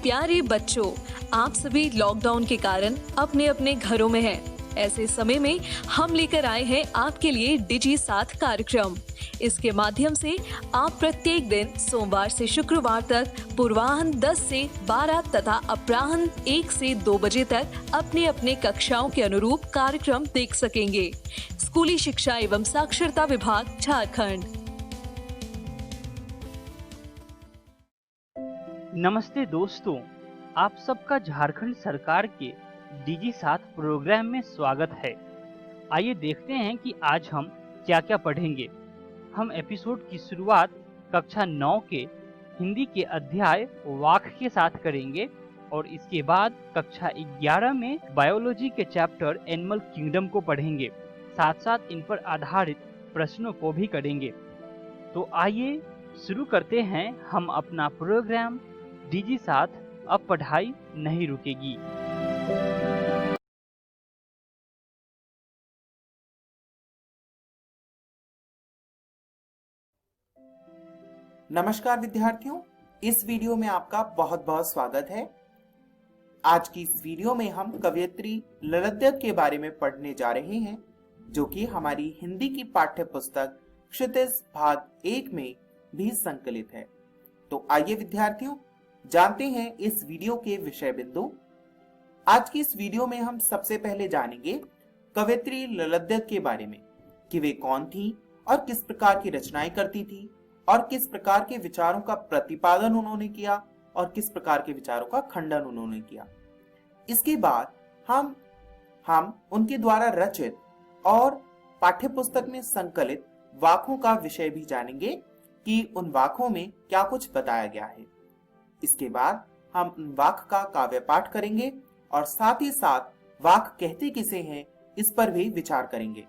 प्यारे बच्चों, आप सभी लॉकडाउन के कारण अपने अपने घरों में हैं। ऐसे समय में हम लेकर आए हैं आपके लिए डिजी साथ कार्यक्रम। इसके माध्यम से आप प्रत्येक दिन सोमवार से शुक्रवार तक पूर्वाह्न 10 से 12 तथा अपराह्न 1 से 2 बजे तक अपने अपने कक्षाओं के अनुरूप कार्यक्रम देख सकेंगे। स्कूली शिक्षा एवं साक्षरता विभाग, झारखंड। नमस्ते दोस्तों, आप सबका झारखंड सरकार के डिजी साथ प्रोग्राम में स्वागत है। आइए देखते हैं कि आज हम क्या क्या पढ़ेंगे। हम एपिसोड की शुरुआत कक्षा 9 के हिंदी के अध्याय वाक के साथ करेंगे और इसके बाद कक्षा 11 में बायोलॉजी के चैप्टर एनिमल किंगडम को पढ़ेंगे। साथ साथ इन पर आधारित प्रश्नों को भी करेंगे। तो आइए शुरू करते हैं हम अपना प्रोग्राम डिजी साथ। अब पढ़ाई नहीं रुकेगी। नमस्कार विद्यार्थियों, इस वीडियो में आपका बहुत बहुत स्वागत है। आज की इस वीडियो में हम कवयित्री ललित के बारे में पढ़ने जा रहे हैं, जो कि हमारी हिंदी की पाठ्य पुस्तक क्षितिज भाग 1 में भी संकलित है। तो आइए विद्यार्थियों, जानते हैं इस वीडियो के विषय बिंदु। आज की इस वीडियो में हम सबसे पहले जानेंगे कवयित्री ललित के बारे में कि वे कौन थी और किस प्रकार की रचनाएं करती थी और किस प्रकार के विचारों का प्रतिपादन उन्होंने किया और किस प्रकार के विचारों का खंडन उन्होंने किया। इसके बाद हम उनके द्वारा रचित और पाठ्यपुस्तक में संकलित वाकों का विषय भी जानेंगे कि उन वाकों में क्या कुछ बताया गया है। इसके बाद हम उन वाक का काव्य पाठ करेंगे और साथ ही साथ वाक कहते किसे हैं इस पर भी विचार करेंगे।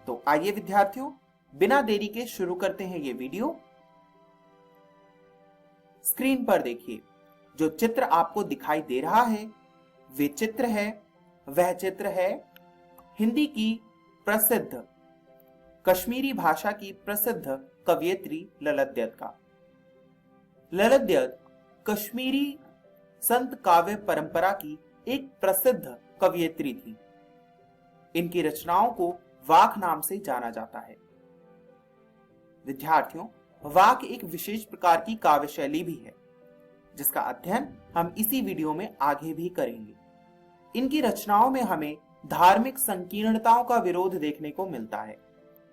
तो आइए विद्यार्थियों, बिना देरी के शुरू करते हैं ये वीडियो। स्क्रीन पर देखिए, जो चित्र आपको दिखाई दे रहा है वह चित्र है हिंदी की प्रसिद्ध कश्मीरी भाषा की प्रसिद्ध कवयित्री ललित का। ललित कश्मीरी संत काव्य परंपरा की एक प्रसिद्ध कवयित्री थी। इनकी रचनाओं को वाक नाम से जाना जाता है। विद्यार्थियों, वाक एक विशेष प्रकार की काव्य शैली भी है, जिसका अध्ययन हम इसी वीडियो में आगे भी करेंगे। इनकी रचनाओं में हमें धार्मिक संकीर्णताओं का विरोध देखने को मिलता है।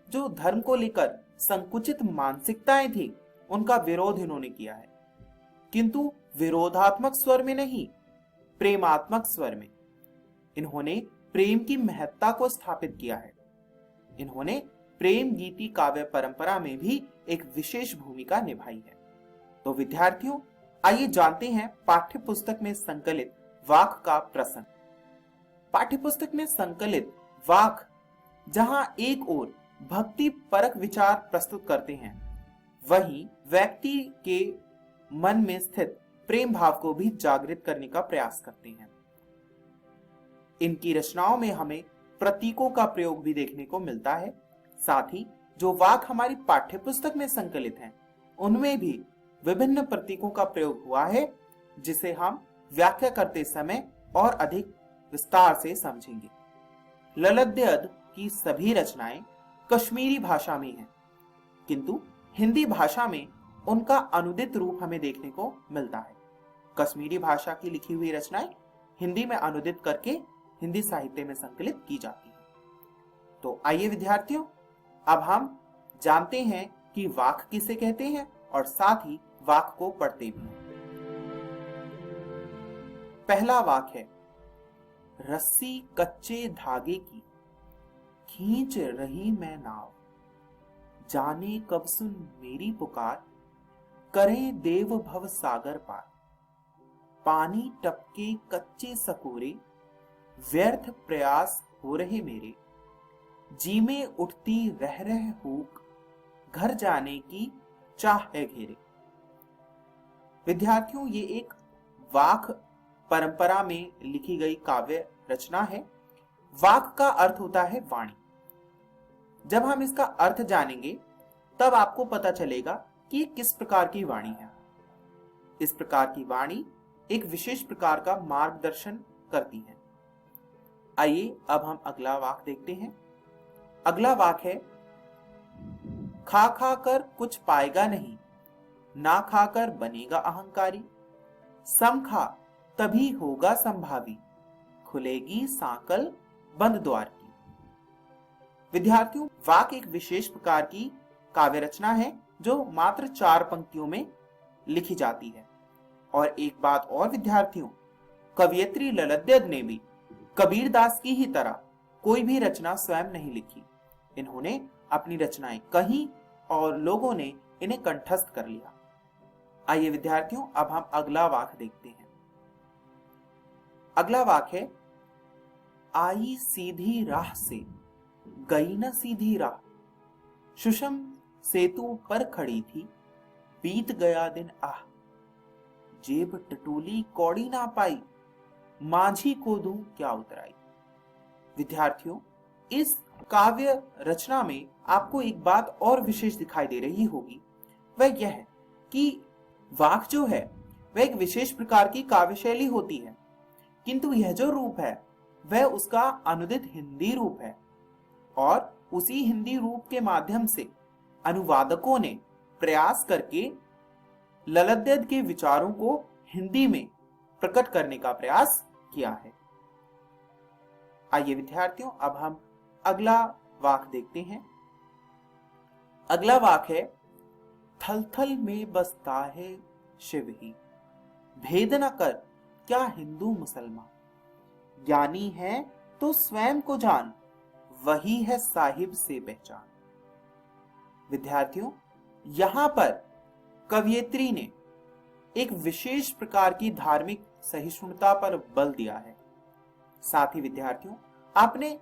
जो धर्म को लेकर संकुचित मानसिकताएं थी, उनका विरोध इन्होंने किया है, किंतु विरोधात्मक स्वर में नहीं, प्रेमात्मक स्वर में। इन्होंने प्रेम की महत्ता को स्थापित किया है। इन्होंने प्रेम गीति काव्य परंपरा में भी एक विशेष भूमिका निभाई है। तो विद्यार्थियों, आइए जानते हैं पाठ्य पुस्तक में संकलित वाक का प्रसंग। पाठ्यपुस्तक में संकलित वाक जहां एक ओर भक्ति परक विचार प्रस्तुत करते हैं, वहीं व्यक्ति के मन में स्थित प्रेम भाव को भी जागृत करने का प्रयास करते हैं। इनकी रचनाओं में हमें प्रतीकों का प्रयोग भी देखने को मिलता है। साथ ही जो वाक हमारी पाठ्यपुस्तक में संकलित हैं, उनमें भी विभिन्न प्रतीकों का प्रयोग हुआ है, जिसे हम व्याख्या करते समय और अधिक विस्तार से समझेंगे। ललित की सभी रचनाएं कश्मीरी भाषा में हैं, किंतु हिंदी भाषा में उनका अनुदित रूप हमें देखने को मिलता है। कश्मीरी भाषा की लिखी हुई रचनाएं हिंदी में अनुदित करके हिंदी साहित्य में संकलित की जाती है। तो आइए विद्यार्थियों, अब हम जानते हैं कि वाक किसे कहते हैं और साथ ही वाक को पढ़ते भी हैं। पहला वाक है, रस्सी कच्चे धागे की खींच रही मैं नाव, जाने कब सुन मेरी पुकार, करें देव भव सागर पार। पानी टपके कच्चे सकोरे, व्यर्थ प्रयास हो रहे मेरे, जी में उठती रह रह हुक, घर जाने की चाह है घेरे। विद्यार्थियों, ये एक वाक परंपरा में लिखी गई काव्य रचना है। वाक का अर्थ होता है वाणी। जब हम इसका अर्थ जानेंगे, तब आपको पता चलेगा कि किस प्रकार की वाणी है। इस प्रकार की वाणी एक विशेष प्रकार का मार्गदर्शन करती हैं। आइए अब हम अगला वाक्य देखते हैं। अगला वाक्य है, खा खा कर कुछ पाएगा नहीं, ना खाकर बनेगा अहंकारी, सम खा तभी होगा संभावी, खुलेगी सांकल बंद द्वार की। विद्यार्थियों, वाक्य एक विशेष प्रकार की काव्य रचना है जो मात्र 4 पंक्तियों में लिखी जाती है। और एक बात और विद्यार्थियों, कवयित्री ललित ने भी कबीरदास की ही तरह कोई भी रचना स्वयं नहीं लिखी। इन्होंने अपनी रचनाएं कही और लोगों ने इन्हें कंठस्थ कर लिया। आइए विद्यार्थियों, अब हम अगला वाक्य देखते हैं। अगला वाक्य है, आई सीधी राह से गई न सीधी राह, सुषम सेतु पर खड़ी थी, बीत गया दिन आह, जेब टटोली कौड़ी ना पाई, माझी को दूं क्या उतराई। विद्यार्थियों, इस काव्य रचना में आपको एक बात और विशेष दिखाई दे रही होगी, वह यह है कि वाक्य जो है वह एक विशेष प्रकार की काव्य शैली होती है, किंतु यह जो रूप है वह उसका अनुदित हिंदी रूप है। और उसी हिंदी रूप के माध्यम से अनुवादकों ने प्रयास करके ललित के विचारों को हिंदी में प्रकट करने का प्रयास किया है। आइए विद्यार्थियों, अब हम अगला वाक्य देखते हैं। अगला वाक्य है, थल थल में बसता है शिव ही, भेद न कर क्या हिंदू मुसलमान, ज्ञानी है तो स्वयं को जान, वही है साहिब से पहचान। विद्यार्थियों, यहां पर कवयित्री ने एक विशेष प्रकार की धार्मिक सहिष्णुता पर बल दिया है। साथ ही विद्यार्थियों, आपने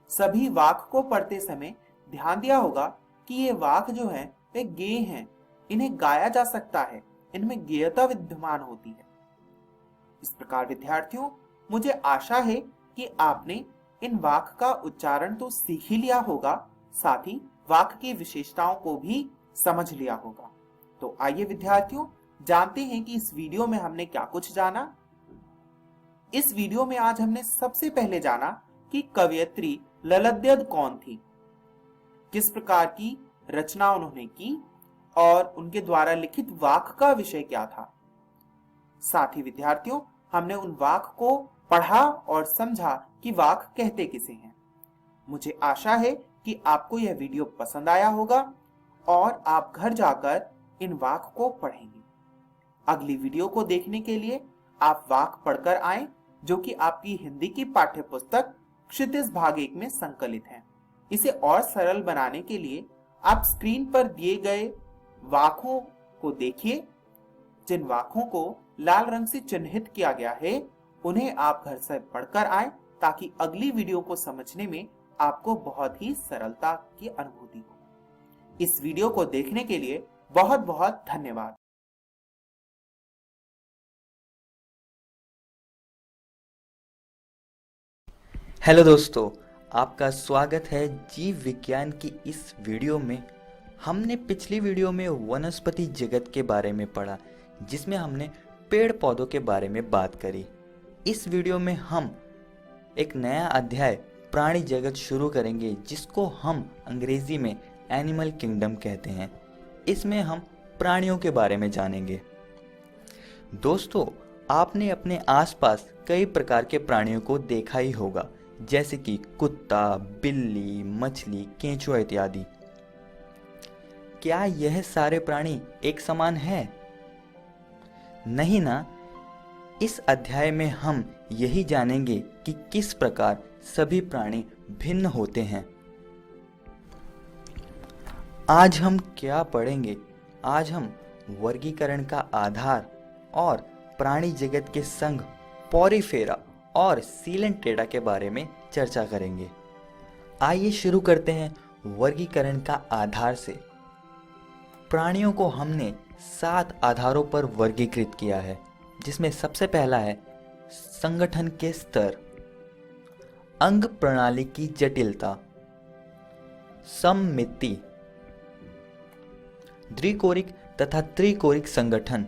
सभी वाक्य को पढ़ते समय ध्यान दिया होगा कि ये वाक्य जो है वे गेय हैं, इन्हें गाया जा सकता है, इनमें गेयता विद्यमान होती है। इस प्रकार विद्यार्थियों, मुझे आशा है कि आपने इन वाक्य का उच्चारण तो सीख ही लिया होगा, साथ ही वाक्य की विशेषताओं को भी समझ लिया होगा। तो आइए विद्यार्थियों, जानते हैं कि इस वीडियो में हमने क्या कुछ जाना। इस वीडियो में आज हमने सबसे पहले जाना कि कवयित्री ललित कौन थी, किस प्रकार की रचना उन्होंने की और उनके द्वारा लिखित वाक्य का विषय क्या था। साथ ही विद्यार्थियों, हमने उन वाक्य को पढ़ा और समझा कि वाक्य कहते किसे हैं। मुझे आशा है कि आपको यह वीडियो पसंद आया होगा और आप घर जाकर इन वाक्य को पढ़ेंगे। अगली वीडियो को देखने के लिए आप वाक्य पढ़कर आएं, जो कि आपकी हिंदी की पाठ्य पुस्तक क्षितिज भाग 1 में संकलित है। इसे और सरल बनाने के लिए आप स्क्रीन पर दिए गए वाक्यों को देखिए। जिन वाक्यों को लाल रंग से चिन्हित किया गया है उन्हें आप घर से पढ़कर आएं, ताकि अगली वीडियो को समझने में आपको बहुत ही सरलता की अनुभूति हो। इस वीडियो को देखने के लिए बहुत बहुत धन्यवाद। हेलो दोस्तों, आपका स्वागत है जीव विज्ञान की इस वीडियो में। हमने पिछली वीडियो में वनस्पति जगत के बारे में पढ़ा, जिसमें हमने पेड़ पौधों के बारे में बात करी। इस वीडियो में हम एक नया अध्याय प्राणी जगत शुरू करेंगे, जिसको हम अंग्रेजी में एनिमल किंगडम कहते हैं। इसमें हम प्राणियों के बारे में जानेंगे। दोस्तों, आपने अपने आसपास कई प्रकार के प्राणियों को देखा ही होगा, जैसे कि कुत्ता, बिल्ली, मछली, केंचुआ इत्यादि। क्या यह सारे प्राणी एक समान हैं? नहीं ना। इस अध्याय में हम यही जानेंगे कि किस प्रकार सभी प्राणी भिन्न होते हैं। आज हम क्या पढ़ेंगे? आज हम वर्गीकरण का आधार और प्राणी जगत के संघ पॉरीफेरा और सीलेंटेडा के बारे में चर्चा करेंगे। आइए शुरू करते हैं वर्गीकरण का आधार से। प्राणियों को हमने 7 आधारों पर वर्गीकृत किया है, जिसमें सबसे पहला है संगठन के स्तर, अंग प्रणाली की जटिलता, सममिति, द्विकोरिक तथा त्रिकोरिक संगठन,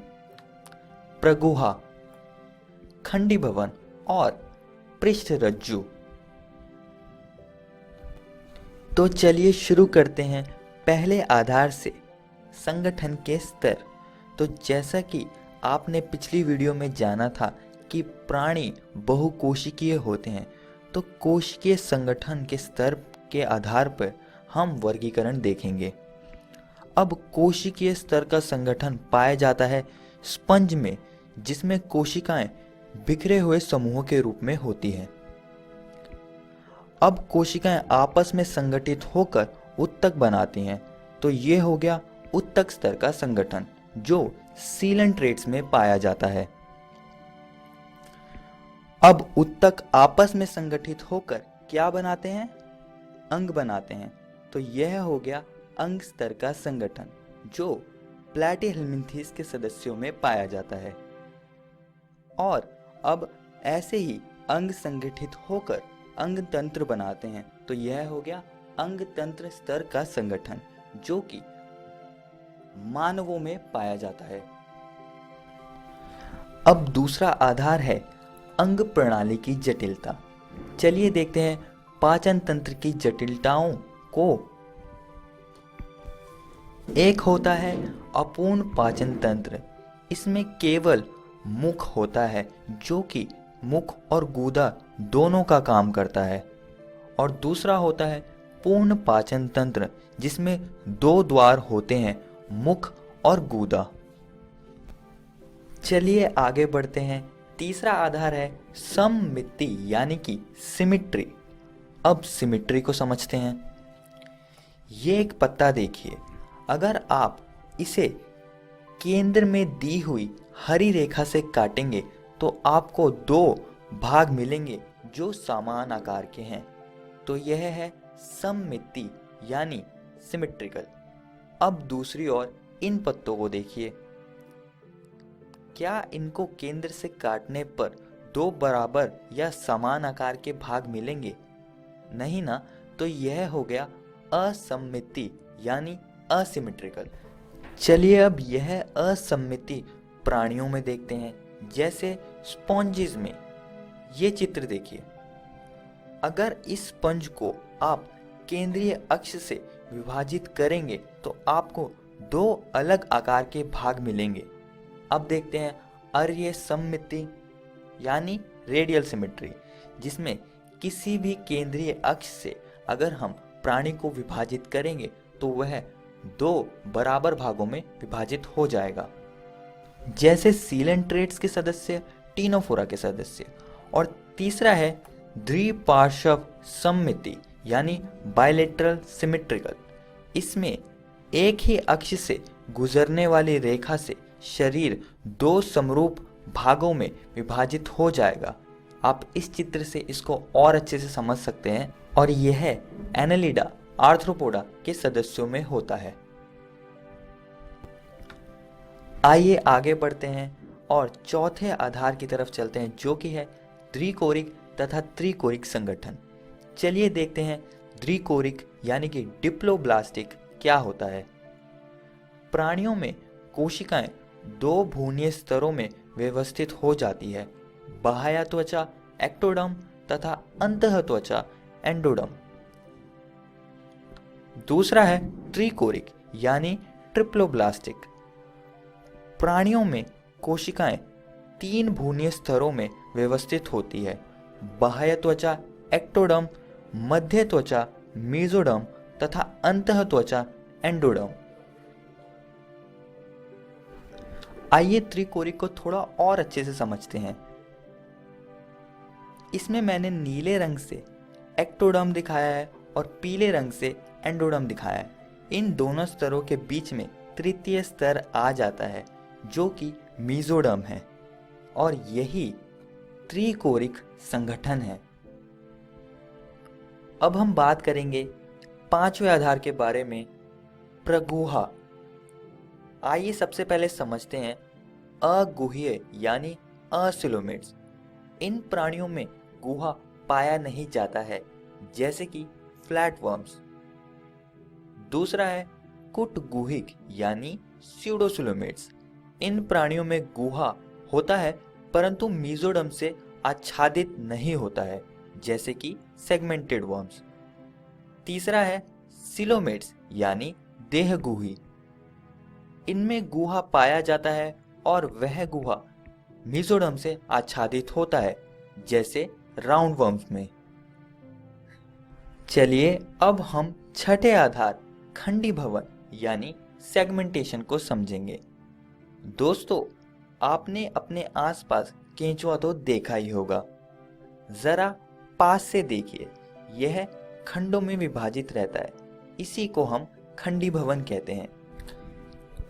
प्रगुहा, खंडी भवन और पृष्ठ रज्जु। तो चलिए शुरू करते हैं पहले आधार से, संगठन के स्तर। तो जैसा कि आपने पिछली वीडियो में जाना था कि प्राणी बहुकोशिकीय होते हैं, तो कोशिकीय संगठन के स्तर के आधार पर हम वर्गीकरण देखेंगे। अब कोशिकीय स्तर का संगठन पाया जाता है स्पंज में, जिसमें कोशिकाएं बिखरे हुए समूहों के रूप में होती हैं। अब कोशिकाएं आपस में संगठित होकर उत्तक बनाती हैं, तो ये हो गया उत्तक स्तर का संगठन, जो सीलेंट्रेट्स में पाया जाता है। अब उत्तक आपस में संगठित होकर क्या बनाते हैं? अंग बनाते हैं, तो यह हो गया अंग स्तर का संगठन, जो प्लैटीहेल्मिन्थेस के सदस्यों में पाया जाता है। और अब ऐसे ही अंग संगठित होकर अंग तंत्र बनाते हैं, तो यह हो गया अंग तंत्र स्तर का संगठन, जो कि मानवों में पाया जाता है। अब दूसरा आधार है अंग प्रणाली की जटिलता। चलिए देखते हैं पाचन तंत्र की जटिलताओं को। एक होता है अपूर्ण पाचन तंत्र। इसमें केवल मुख होता है, जो कि मुख और गूदा दोनों का काम करता है। और दूसरा होता है पूर्ण पाचन तंत्र, जिसमें 2 द्वार होते हैं, मुख और गूदा। चलिए आगे बढ़ते हैं। तीसरा आधार है सममिति यानी कि सिमिट्री। अब सिमिट्री को समझते हैं। ये एक पत्ता देखिए, अगर आप इसे केंद्र में दी हुई हरी रेखा से काटेंगे तो आपको 2 भाग मिलेंगे जो समान आकार के हैं, तो यह है सममिति यानी सिमेट्रिकल। अब दूसरी ओर इन पत्तों को देखिए, क्या इनको केंद्र से काटने पर 2 बराबर या समान आकार के भाग मिलेंगे? नहीं ना, तो यह हो गया असममिति यानी असिमेट्रिकल। चलिए अब यह असममिति प्राणियों में देखते हैं, जैसे स्पॉन्जेस में। ये चित्र देखिए, अगर इस स्पंज को आप केंद्रीय अक्ष से विभाजित करेंगे तो आपको 2 अलग आकार के भाग मिलेंगे। अब देखते हैं अर्य सममिति यानी रेडियल सिमेट्री, जिसमें किसी भी केंद्रीय अक्ष से अगर हम प्राणी को विभाजित करेंगे तो वह 2 बराबर भागों में विभाजित हो जाएगा, जैसे सीलेंट्रेट्स के सदस्य, टीनोफोरा के सदस्य। और तीसरा है द्विपार्श्व सममिति यानी बायलेटरल सिमेट्रिकल। इसमें एक ही अक्ष से गुजरने वाली रेखा से शरीर 2 समरूप भागों में विभाजित हो जाएगा। आप इस चित्र से इसको और अच्छे से समझ सकते हैं, और यह एनालिडा आर्थ्रोपोडा के सदस्यों में होता है। आइए आगे बढ़ते हैं और चौथे आधार की तरफ चलते हैं, जो कि है द्विकोरिक तथा त्रिकोरिक संगठन। चलिए देखते हैं द्विकोरिक यानी कि डिप्लोब्लास्टिक क्या होता है। प्राणियों में कोशिकाएं 2 भ्रूणीय स्तरों में व्यवस्थित हो जाती है, बाह्य त्वचा एक्टोडर्म तथा अंतः त्वचा एंडोडर्म। दूसरा है त्रिकोरिक यानी ट्रिप्लोब्लास्टिक। प्राणियों में कोशिकाएं 3 भ्रूणीय स्तरों में व्यवस्थित होती है, बाह्य त्वचा एक्टोडर्म, मध्य त्वचा मेसोडर्म तथा अंतः त्वचा एंडोडर्म। आइए त्रिकोरिक को थोड़ा और अच्छे से समझते हैं। इसमें मैंने नीले रंग से एक्टोडर्म दिखाया है और पीले रंग से एंडोडर्म दिखाया है। इन दोनों स्तरों के बीच में तृतीय स्तर आ जाता है, जो कि मेसोडर्म है, और यही त्रिकोरिक संगठन है। अब हम बात करेंगे 5वें आधार के बारे में, प्रगुहा। आइए सबसे पहले समझते हैं अगुह्य यानी असिलोमेट्स। इन प्राणियों में गुहा पाया नहीं जाता है, जैसे कि फ्लैटवर्म्स। दूसरा है कुटगुहिक यानी स्यूडोसिलोमेट्स। इन प्राणियों में गुहा होता है परंतु मीजोडर्म से आच्छादित नहीं होता है, जैसे कि सेगमेंटेड वर्म्स। तीसरा है सिलोमेट्स यानी देहगुही। इनमें गुहा पाया जाता है और वह गुहा मीजोडर्म से आच्छादित होता है, जैसे राउंड वर्म्स में। चलिए अब हम छठे आधार खंडी भवन यानी सेगमेंटेशन को समझेंगे। दोस्तों, आपने अपने आसपास केंचुआ तो देखा ही होगा। जरा पास से देखिए, यह खंडों में विभाजित रहता है। इसी को हम खंडी भवन कहते हैं।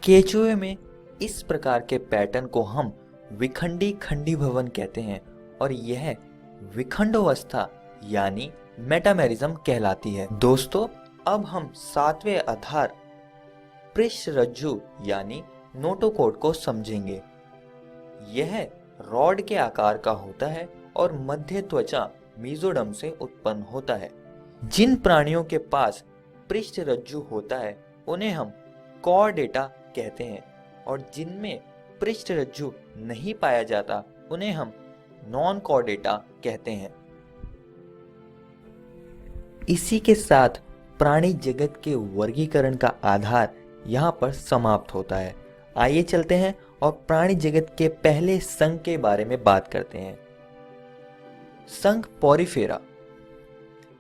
केंचुए में इस प्रकार के पैटर्न को हम विखंडी खंडी भवन कहते हैं और यह विखंडोवस्था यानी मेटामेरिज्म कहलाती है। दोस्तों, अब हम सातवें आधार पृष्ठरज्जु यानी नोटोकॉर्ड को समझेंगे। यह रॉड के आकार का होता है और मध्य त्वचा मीजोडर्म से उत्पन्न होता है। जिन प्राणियों के पास पृष्ठरज्जु होता है उन्हें हम कॉर्डेटा कहते हैं और जिनमें पृष्ठरज्जु नहीं पाया जाता उन्हें हम नॉन कॉर्डेटा कहते हैं। इसी के साथ प्राणी जगत के वर्गीकरण का आधार यहाँ पर समाप्त होता है। आइए चलते हैं और प्राणी जगत के पहले संघ के बारे में बात करते हैं। संघ पॉरीफेरा।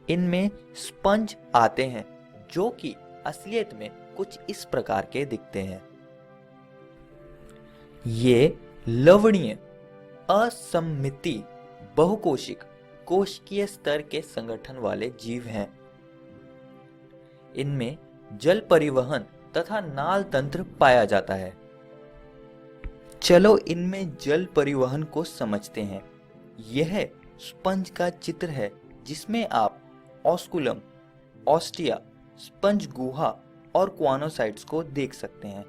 इनमें स्पंज आते हैं जो कि असलियत में कुछ इस प्रकार के दिखते हैं। ये लवणीय असममिति बहुकोशिक कोशिकीय स्तर के संगठन वाले जीव हैं। इनमें जल परिवहन तथा नाल तंत्र पाया जाता है। चलो इनमें जल परिवहन को समझते हैं। यह स्पंज का चित्र है जिसमें आप ऑस्कुलम, ऑस्टिया, स्पंज गुहा और क्वानोसाइट्स को देख सकते हैं।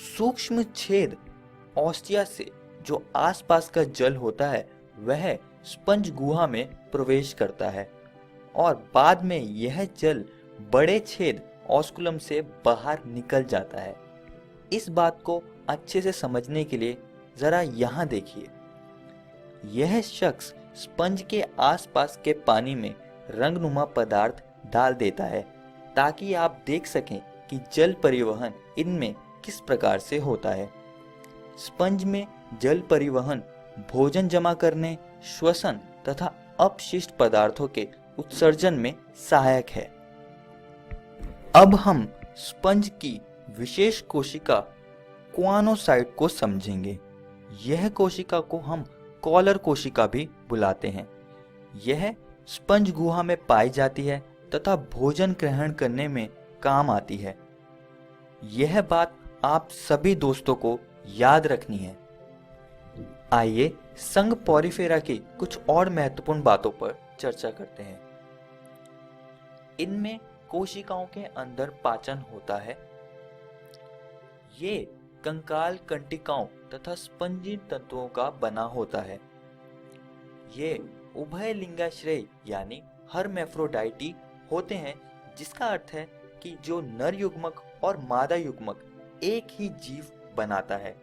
सूक्ष्म छेद ऑस्टिया से जो आसपास का जल होता है वह स्पंज गुहा में प्रवेश करता है और बाद में यह जल बड़े छेद ऑस्कुलम से बाहर निकल जाता है। इस बात को अच्छे से समझने के लिए जरा यहाँ देखिए। यह शख्स स्पंज के आसपास के पानी में रंगनुमा पदार्थ डाल देता है ताकि आप देख सकें कि जल परिवहन इनमें किस प्रकार से होता है। स्पंज में जल परिवहन भोजन जमा करने, श्वसन तथा अपशिष्ट पदार्थों के उत्सर्जन में सहायक है। अब हम स्पंज की विशेष कोशिका क्वानोसाइट को समझेंगे। यह कोशिका को हम कॉलर कोशिका भी बुलाते हैं। यह स्पंज गुहा में पाई जाती है तथा भोजन ग्रहण करने में काम आती है। यह बात आप सभी दोस्तों को याद रखनी है। आइए संघ पॉरीफेरा की कुछ और महत्वपूर्ण बातों पर चर्चा करते हैं। इनमें कोशिकाओं के अंदर पाचन होता है। ये कंकाल कंटिकाओं तथा स्पंजी तंतुओं का बना होता है। ये उभय लिंगाश्रयी यानी हर्मैफ्रोडाइटी होते हैं, जिसका अर्थ है कि जो नर युग्मक और मादा युग्मक एक ही जीव बनाता है।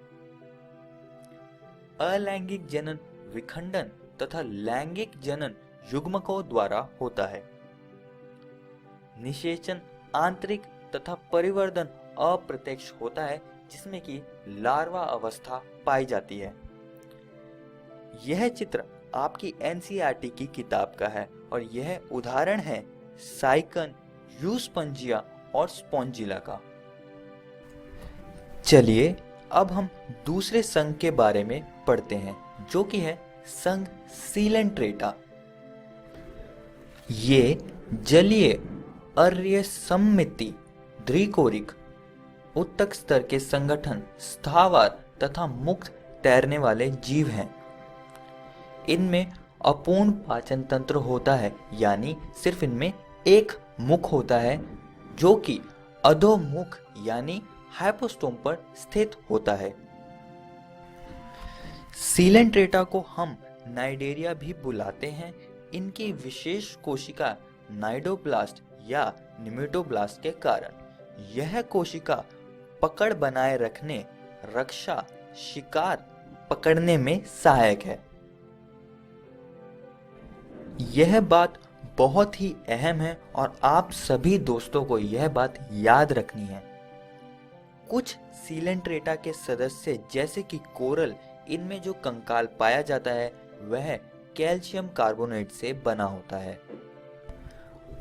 अलैंगिक जनन विखंडन तथा लैंगिक जनन युग्मकों द्वारा होता है। निषेचन आंतरिक तथा परिवर्धन अप्रत्यक्ष होता है, जिसमें कि लार्वा अवस्था पाई जाती है। यह चित्र आपकी एनसीईआरटी की किताब का है और यह उदाहरण है साइकन, यूस्पंजिया और स्पॉन्जिला का। चलिए अब हम दूसरे संघ के बारे में पढ़ते हैं, जो कि है संघ सीलेंट्रेटा। ये जलीय अर्य सममिति द्विकोरिक उत्तक स्तर के संगठन स्थावर तथा मुक्त तैरने वाले जीव हैं। इनमें अपूर्ण पाचन तंत्र होता है, यानी सिर्फ इनमें एक मुख होता है जो कि अधोमुख यानी हाइपोस्टोम पर स्थित होता है। सीलेंट्रेटा को हम नाइडेरिया भी बुलाते हैं। इनकी विशेष कोशिका नाइडोब्लास्ट या निमेटोब्लास्ट के कारण यह कोशिका पकड़ बनाए रखने, रक्षा, शिकार पकड़ने में सहायक है। यह बात बहुत ही अहम है और आप सभी दोस्तों को यह बात याद रखनी है। कुछ सीलेंट्रेटा के सदस्य जैसे कि कोरल, इनमें जो कंकाल पाया जाता है वह कैल्शियम कार्बोनेट से बना होता है।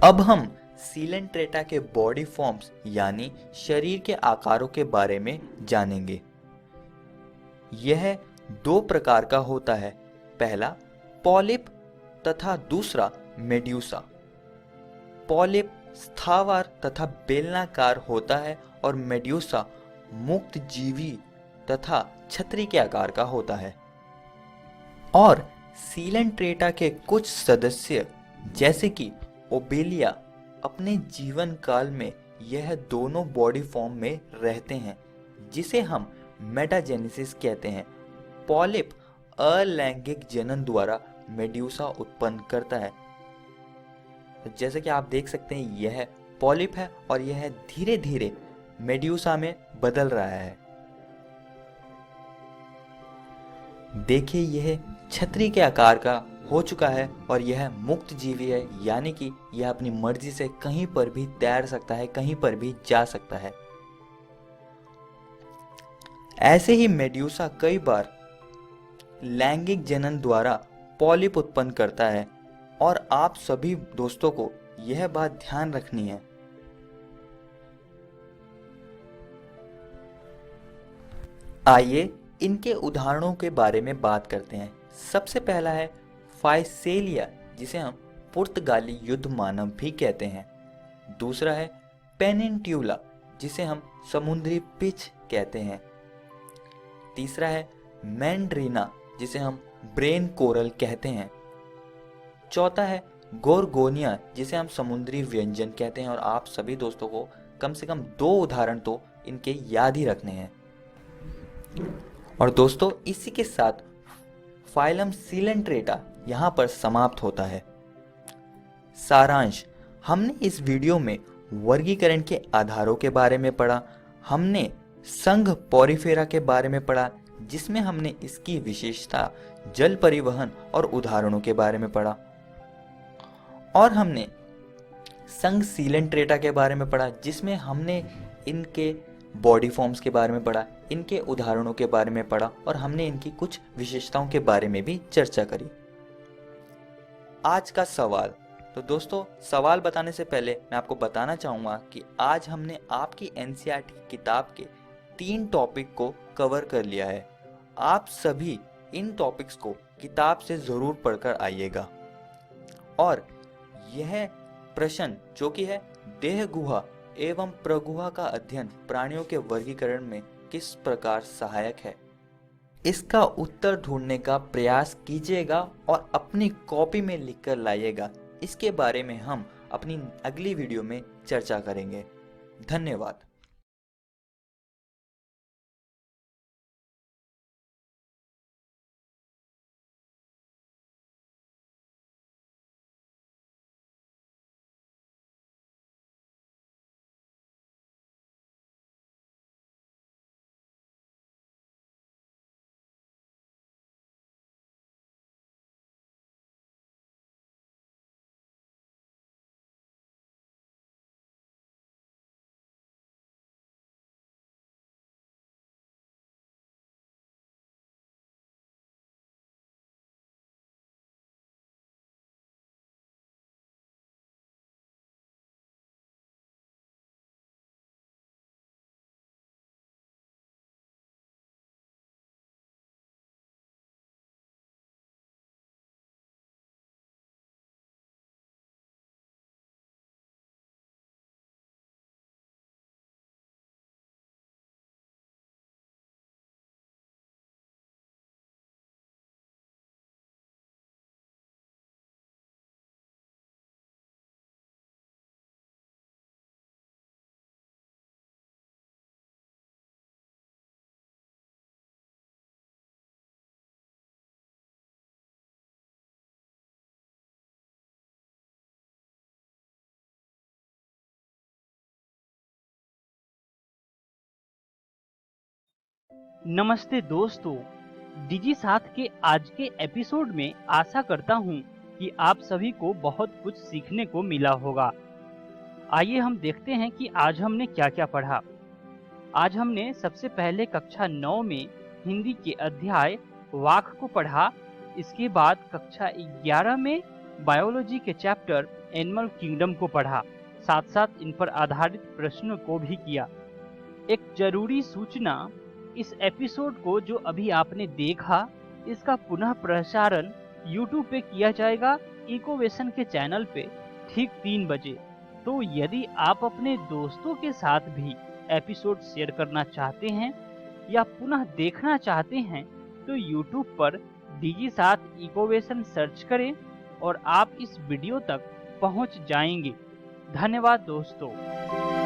अब हम सीलेंट्रेटा के बॉडी फॉर्म्स यानी शरीर के आकारों के बारे में जानेंगे। यह दो प्रकार का होता है, पहला पॉलिप तथा दूसरा मेड्यूसा। पॉलिप स्थावर तथा बेलनाकार होता है और मेड्यूसा मुक्त जीवी तथा छतरी के आकार का होता है। और सीलेंट्रेटा के कुछ सदस्य जैसे कि ओबेलिया अपने जीवन काल में यह दोनों बॉडी फॉर्म में रहते हैं, जिसे हम मेटाजेनेसिस कहते हैं। पॉलिप अलैंगिक जनन द्वारा मेड्यूसा उत्पन्न करता है। तो जैसे कि आप देख सकते हैं यह पॉलिप है और यह धीरे धीरे मेड्यूसा में बदल रहा है। देखिए यह छतरी के आकार का हो चुका है और यह मुक्त जीवी है, यानी कि यह अपनी मर्जी से कहीं पर भी तैर सकता है, कहीं पर भी जा सकता है। ऐसे ही मेड्यूसा कई बार लैंगिक जनन द्वारा पॉलिप उत्पन्न करता है और आप सभी दोस्तों को यह बात ध्यान रखनी है। आइए इनके उदाहरणों के बारे में बात करते हैं। सबसे पहला है फाइसेलिया, जिसे हम पुर्तगाली युद्ध मानव भी कहते हैं। दूसरा है पेनिनट्यूला, जिसे हम समुद्री पिच कहते हैं। तीसरा है मैंड्रीना, जिसे हम ब्रेन कोरल कहते हैं। चौथा है गोरगोनिया, जिसे हम समुद्री व्यंजन कहते हैं। और आप सभी दोस्तों को कम से कम 2 उदाहरण तो इनके याद ही रखने हैं। और दोस्तों इसी के साथ फाइलम सीलेंट्रेटा यहाँ पर समाप्त होता है। सारांश, हमने इस वीडियो में वर्गीकरण के आधारों के बारे में पढ़ा, हमने संघ पोरिफेरा के बारे में पढ़ा जिसमें हमने इसकी विशेषता, जल परिवहन और उदाहरणों के बारे में पढ़ा, और हमने संघ सीलेंट्रेटा के बारे में पढ़ा जिसमें हमने इनके बॉडी फॉर्म्स के बारे में पढ़ा, इनके उदाहरणों के बारे में पढ़ा और हमने इनकी कुछ विशेषताओं के बारे में भी चर्चा करी। आज का सवाल, तो दोस्तों सवाल बताने से पहले मैं आपको बताना चाहूँगा कि आज हमने आपकी एनसीईआरटी की किताब के 3 टॉपिक को कवर कर लिया है। आप सभी इन टॉपिक्स को किताब से ज़रूर पढ़कर आइएगा। और यह प्रश्न जो कि है देह गुहा एवं प्रगुहा का अध्ययन प्राणियों के वर्गीकरण में किस प्रकार सहायक है, इसका उत्तर ढूंढने का प्रयास कीजिएगा और अपनी कॉपी में लिखकर लाइएगा। इसके बारे में हम अपनी अगली वीडियो में चर्चा करेंगे। धन्यवाद। नमस्ते दोस्तों, डिजी साथ के आज के एपिसोड में आशा करता हूँ कि आप सभी को बहुत कुछ सीखने को मिला होगा। आइए हम देखते हैं कि आज हमने क्या क्या पढ़ा। आज हमने सबसे पहले कक्षा 9 में हिंदी के अध्याय वाक को पढ़ा। इसके बाद कक्षा 11 में बायोलॉजी के चैप्टर एनिमल किंगडम को पढ़ा। साथ साथ इन पर आधारित प्रश्नों को भी किया। एक जरूरी सूचना, इस एपिसोड को जो अभी आपने देखा, इसका पुनः प्रसारण YouTube पे किया जाएगा इकोवेशन के चैनल पे ठीक 3 बजे। तो यदि आप अपने दोस्तों के साथ भी एपिसोड शेयर करना चाहते हैं या पुनः देखना चाहते हैं तो YouTube पर डिजी साथ इकोवेशन सर्च करें और आप इस वीडियो तक पहुंच जाएंगे। धन्यवाद दोस्तों।